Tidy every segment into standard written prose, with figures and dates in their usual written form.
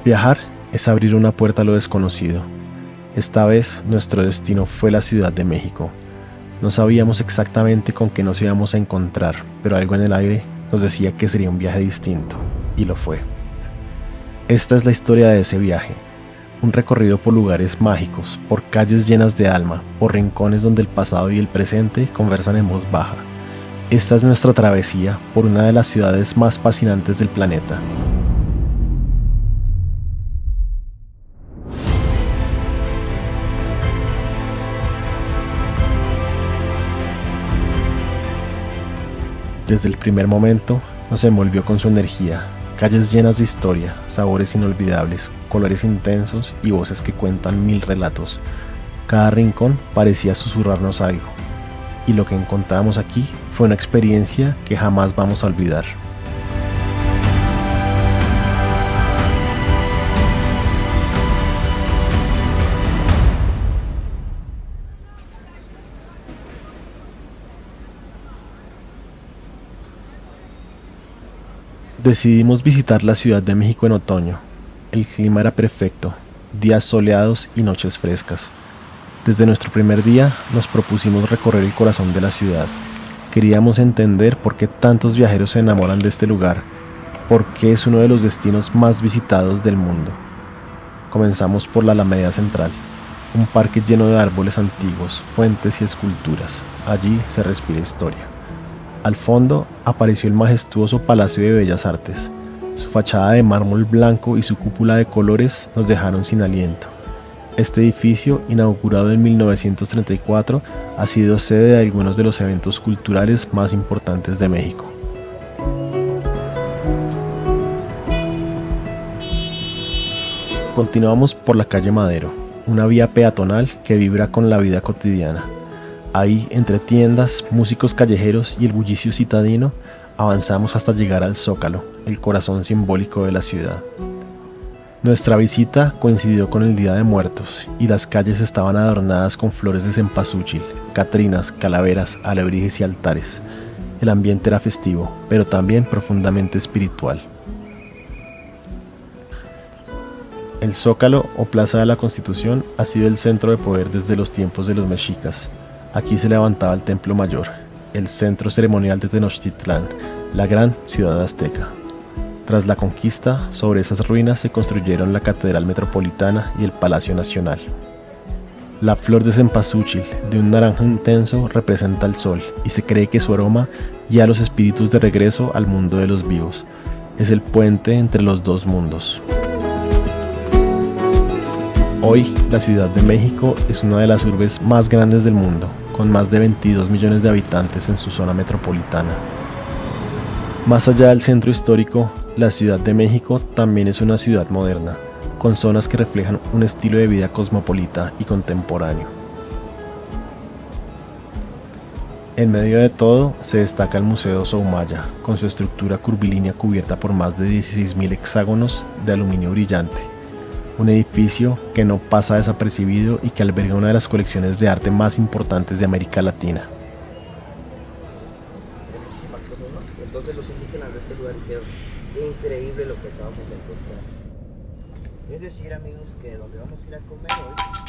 Viajar es abrir una puerta a lo desconocido. Esta vez nuestro destino fue la Ciudad de México. No sabíamos exactamente con qué nos íbamos a encontrar, pero algo en el aire nos decía que sería un viaje distinto, y lo fue. Esta es la historia de ese viaje, un recorrido por lugares mágicos, por calles llenas de alma, por rincones donde el pasado y el presente conversan en voz baja. Esta es nuestra travesía por una de las ciudades más fascinantes del planeta. Desde el primer momento nos envolvió con su energía, calles llenas de historia, sabores inolvidables, colores intensos y voces que cuentan mil relatos. Cada rincón parecía susurrarnos algo, y lo que encontramos aquí fue una experiencia que jamás vamos a olvidar. Decidimos visitar la Ciudad de México en otoño. El clima era perfecto, días soleados y noches frescas. Desde nuestro primer día nos propusimos recorrer el corazón de la ciudad. Queríamos entender por qué tantos viajeros se enamoran de este lugar, por qué es uno de los destinos más visitados del mundo. Comenzamos por la Alameda Central, un parque lleno de árboles antiguos, fuentes y esculturas. Allí se respira historia. Al fondo apareció el majestuoso Palacio de Bellas Artes. Su fachada de mármol blanco y su cúpula de colores nos dejaron sin aliento. Este edificio, inaugurado en 1934, ha sido sede de algunos de los eventos culturales más importantes de México. Continuamos por la calle Madero, una vía peatonal que vibra con la vida cotidiana. Ahí, entre tiendas, músicos callejeros y el bullicio citadino, avanzamos hasta llegar al Zócalo, el corazón simbólico de la ciudad. Nuestra visita coincidió con el Día de Muertos y las calles estaban adornadas con flores de cempasúchil, catrinas, calaveras, alebrijes y altares. El ambiente era festivo, pero también profundamente espiritual. El Zócalo, o Plaza de la Constitución, ha sido el centro de poder desde los tiempos de los mexicas. Aquí se levantaba el Templo Mayor, el centro ceremonial de Tenochtitlán, la gran ciudad azteca. Tras la conquista, sobre esas ruinas se construyeron la Catedral Metropolitana y el Palacio Nacional. La flor de cempasúchil, de un naranja intenso, representa el sol y se cree que su aroma guía a los espíritus de regreso al mundo de los vivos. Es el puente entre los dos mundos. Hoy, la Ciudad de México es una de las urbes más grandes del mundo, con más de 22 millones de habitantes en su zona metropolitana. Más allá del centro histórico, la Ciudad de México también es una ciudad moderna, con zonas que reflejan un estilo de vida cosmopolita y contemporáneo. En medio de todo se destaca el Museo Soumaya, con su estructura curvilínea cubierta por más de 16.000 hexágonos de aluminio brillante. Un edificio que no pasa desapercibido y que alberga una de las colecciones de arte más importantes de América Latina. Entonces los indígenas de este lugar dijeron, qué increíble lo que acabamos de encontrar. Es decir, amigos, que donde vamos a ir a comer hoy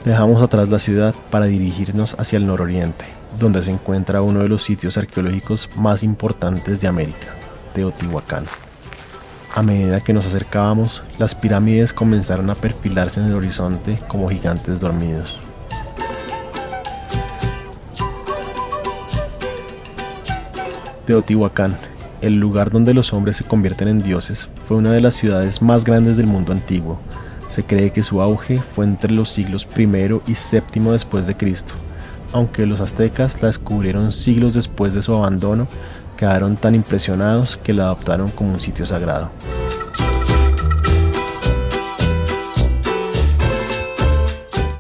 Dejamos atrás la ciudad para dirigirnos hacia el nororiente, donde se encuentra uno de los sitios arqueológicos más importantes de América, Teotihuacán. A medida que nos acercábamos, las pirámides comenzaron a perfilarse en el horizonte como gigantes dormidos. Teotihuacán, el lugar donde los hombres se convierten en dioses, fue una de las ciudades más grandes del mundo antiguo. Se cree que su auge fue entre los siglos I y VII después de Cristo. Aunque los aztecas la descubrieron siglos después de su abandono, quedaron tan impresionados que la adoptaron como un sitio sagrado.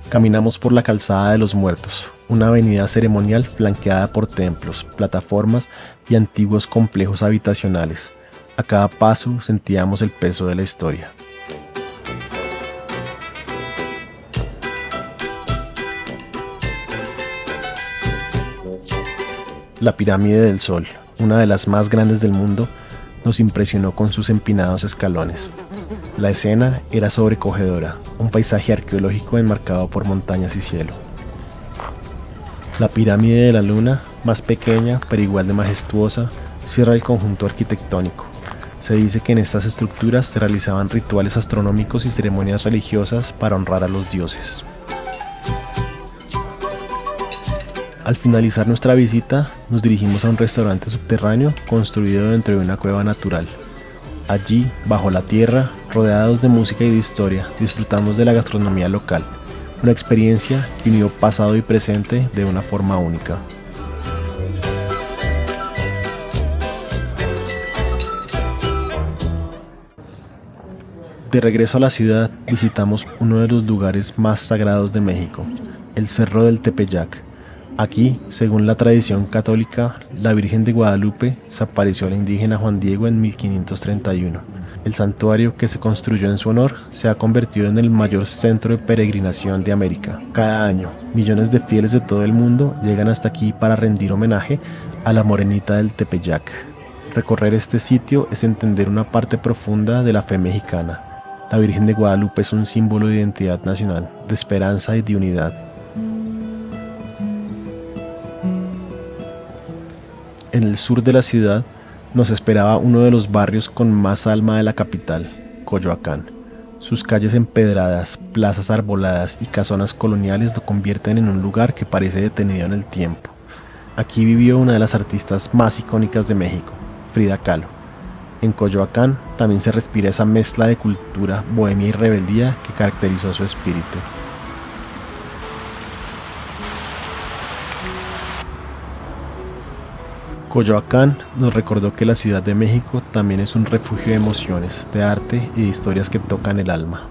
Caminamos por la Calzada de los Muertos, una avenida ceremonial flanqueada por templos, plataformas y antiguos complejos habitacionales. A cada paso sentíamos el peso de la historia. La pirámide del Sol, una de las más grandes del mundo, nos impresionó con sus empinados escalones. La escena era sobrecogedora, un paisaje arqueológico enmarcado por montañas y cielo. La pirámide de la Luna, más pequeña pero igual de majestuosa, cierra el conjunto arquitectónico. Se dice que en estas estructuras se realizaban rituales astronómicos y ceremonias religiosas para honrar a los dioses. Al finalizar nuestra visita, nos dirigimos a un restaurante subterráneo construido dentro de una cueva natural. Allí, bajo la tierra, rodeados de música y de historia, disfrutamos de la gastronomía local, una experiencia que unió pasado y presente de una forma única. De regreso a la ciudad, visitamos uno de los lugares más sagrados de México, el Cerro del Tepeyac. Aquí, según la tradición católica, la Virgen de Guadalupe se apareció al indígena Juan Diego en 1531. El santuario que se construyó en su honor se ha convertido en el mayor centro de peregrinación de América. Cada año, millones de fieles de todo el mundo llegan hasta aquí para rendir homenaje a la Morenita del Tepeyac. Recorrer este sitio es entender una parte profunda de la fe mexicana. La Virgen de Guadalupe es un símbolo de identidad nacional, de esperanza y de unidad. En el sur de la ciudad nos esperaba uno de los barrios con más alma de la capital, Coyoacán. Sus calles empedradas, plazas arboladas y casonas coloniales lo convierten en un lugar que parece detenido en el tiempo. Aquí vivió una de las artistas más icónicas de México, Frida Kahlo. En Coyoacán también se respira esa mezcla de cultura, bohemia y rebeldía que caracterizó su espíritu. Coyoacán nos recordó que la Ciudad de México también es un refugio de emociones, de arte y de historias que tocan el alma.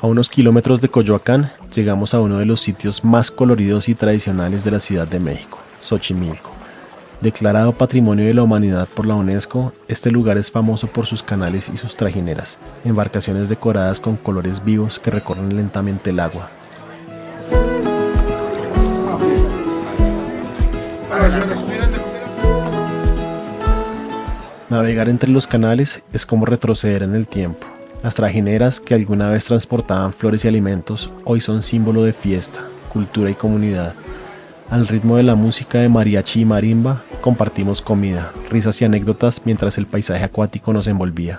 A unos kilómetros de Coyoacán llegamos a uno de los sitios más coloridos y tradicionales de la Ciudad de México, Xochimilco. Declarado Patrimonio de la Humanidad por la UNESCO, este lugar es famoso por sus canales y sus trajineras, embarcaciones decoradas con colores vivos que recorren lentamente el agua. Navegar entre los canales es como retroceder en el tiempo. Las trajineras que alguna vez transportaban flores y alimentos hoy son símbolo de fiesta, cultura y comunidad. Al ritmo de la música de mariachi y marimba, compartimos comida, risas y anécdotas mientras el paisaje acuático nos envolvía.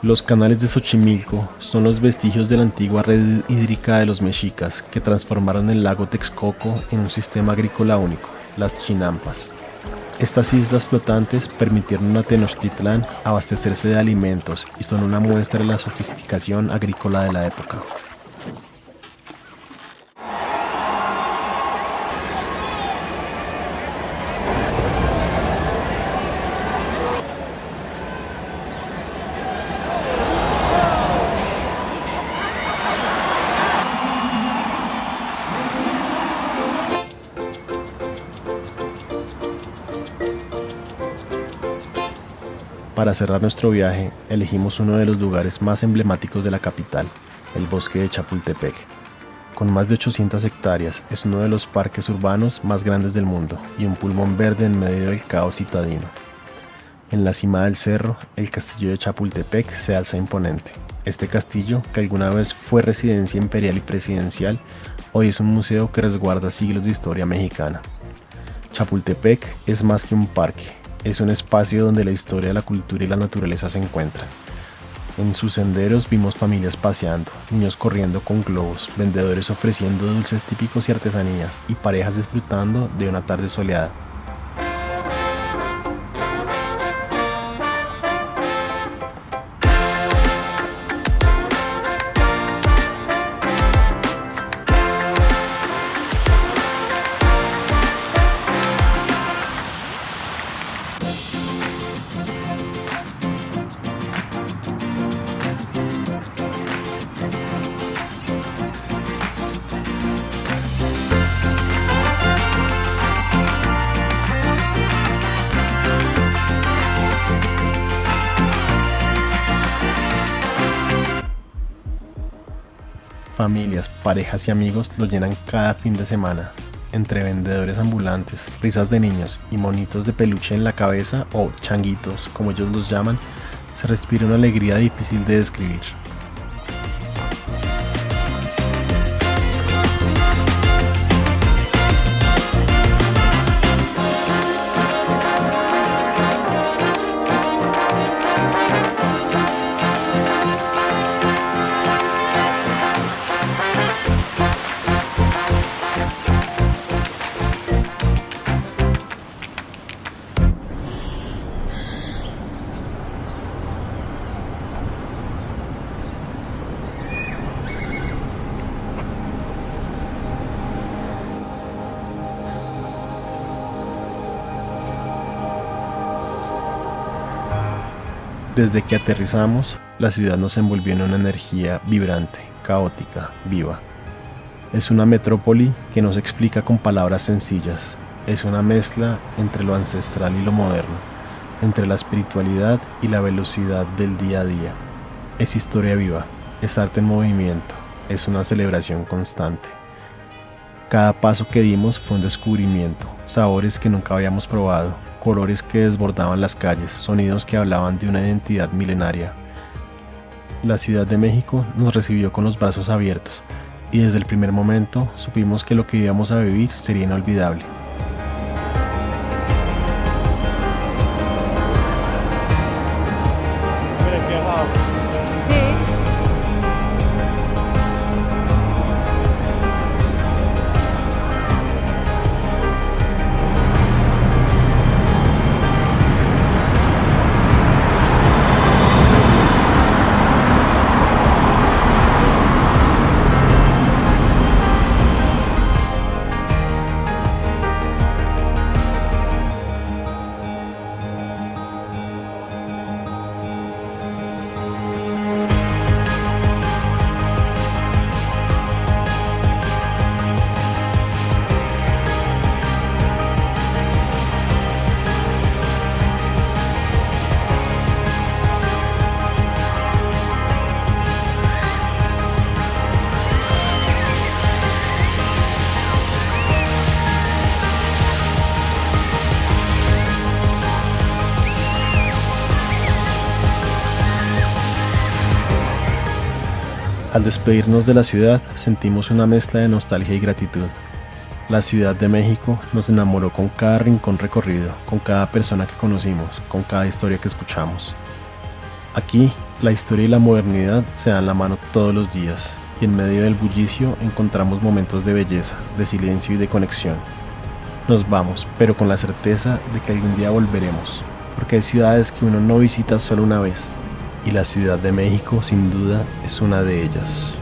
Los canales de Xochimilco son los vestigios de la antigua red hídrica de los mexicas que transformaron el lago Texcoco en un sistema agrícola único, las chinampas. Estas islas flotantes permitieron a Tenochtitlán abastecerse de alimentos y son una muestra de la sofisticación agrícola de la época. Para cerrar nuestro viaje, elegimos uno de los lugares más emblemáticos de la capital, el bosque de Chapultepec. Con más de 800 hectáreas, es uno de los parques urbanos más grandes del mundo y un pulmón verde en medio del caos citadino. En la cima del cerro, el castillo de Chapultepec se alza imponente. Este castillo, que alguna vez fue residencia imperial y presidencial, hoy es un museo que resguarda siglos de historia mexicana. Chapultepec es más que un parque. Es un espacio donde la historia, la cultura y la naturaleza se encuentran. En sus senderos vimos familias paseando, niños corriendo con globos, vendedores ofreciendo dulces típicos y artesanías, y parejas disfrutando de una tarde soleada. Familias, parejas y amigos lo llenan cada fin de semana. Entre vendedores ambulantes, risas de niños y monitos de peluche en la cabeza, o changuitos, como ellos los llaman, se respira una alegría difícil de describir. Desde que aterrizamos, la ciudad nos envolvió en una energía vibrante, caótica, viva. Es una metrópoli que no se explica con palabras sencillas. Es una mezcla entre lo ancestral y lo moderno, entre la espiritualidad y la velocidad del día a día. Es historia viva, es arte en movimiento, es una celebración constante. Cada paso que dimos fue un descubrimiento, sabores que nunca habíamos probado, colores que desbordaban las calles, sonidos que hablaban de una identidad milenaria. La Ciudad de México nos recibió con los brazos abiertos y desde el primer momento supimos que lo que íbamos a vivir sería inolvidable. Al despedirnos de la ciudad, sentimos una mezcla de nostalgia y gratitud. La Ciudad de México nos enamoró con cada rincón recorrido, con cada persona que conocimos, con cada historia que escuchamos. Aquí, la historia y la modernidad se dan la mano todos los días, y en medio del bullicio encontramos momentos de belleza, de silencio y de conexión. Nos vamos, pero con la certeza de que algún día volveremos, porque hay ciudades que uno no visita solo una vez, y la Ciudad de México sin duda es una de ellas.